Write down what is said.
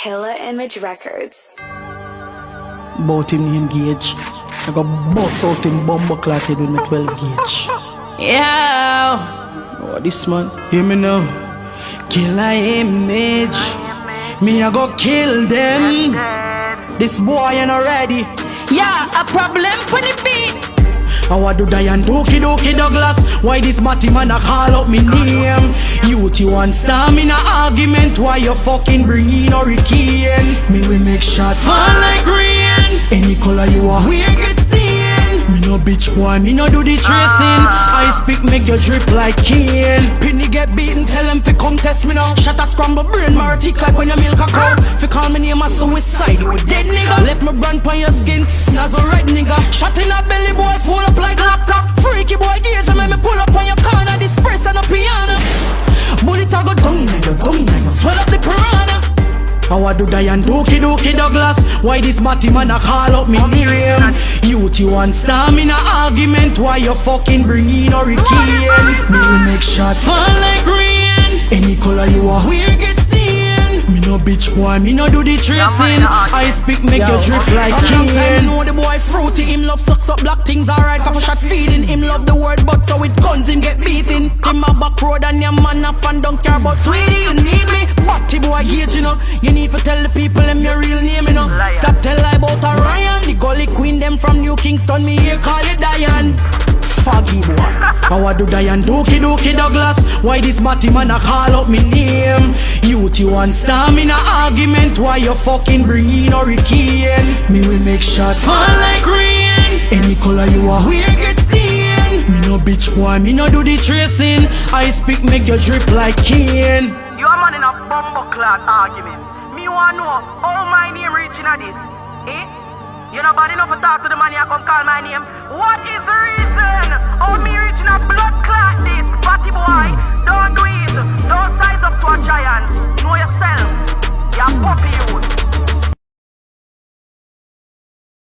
Killer Image Records. Bout him named Gage. I got bust out him bumbo clatted with my 12 gauge. Yeah. Oh, this man, hear me now. Killer Image. Me I go kill them. This boy ain't ready. Yeah, a problem for the beat. How I do die and Dookie Douglas? Why this batty man a call up me name? Youth you want stamina argument? Why you fucking bring in hurricane? Me will make shot fall like rain. Any color you are, we get stained. Me no bitch boy, me no do the tracing. I speak make you drip like cane. Penny get beaten, tell them fi come test me now. Shut a scramble brain, martic like when you milk a cow. Fi call me name a suicide, you a dead nigga. Left me brand pon your skin, snazzle red nigga. Shot in a belly boy, full up like laptop. Freaky boy Gage, make me pull up on your corner. This press and a piano. Bullet a go down nigga, swell up the piranha. How I do die and Dookie Douglas? Why this batty man a call up me name? Youth you want stamina argument? Why you fucking bring in hurricane? Me will make shot fall like rain. Any color you are, we get stained. Me no bitch boy, me no do the tracing. I speak make you drip like cane. Know the boy fruity, him love sucks up black things alright. Couple shot feeding, him love the word but so with guns him get beaten. Him a back road and your man up and don't care about sweetie you need me. Batty boy Gage you know. You need to tell the people them your real name you know. Stop tell lie about a Ryan. The gully queen them from New Kingston, me here call it Diane. Foggy boy. How I do die and Dookie Douglas? Why this batty man a call up me name? Youth you want stamina argument? Why you fucking bring in hurricane? Me will make shot fall like rain. Any color you are, we get stained. Me no bitch boy, me no do the tracing. I speak make you drip like cane. You a man in a bumbo-clad argument. Me want know how my name reaching at this. Eh? You not bad enough to talk to the man you come call my name. What is the reason? How me reaching a blood clot?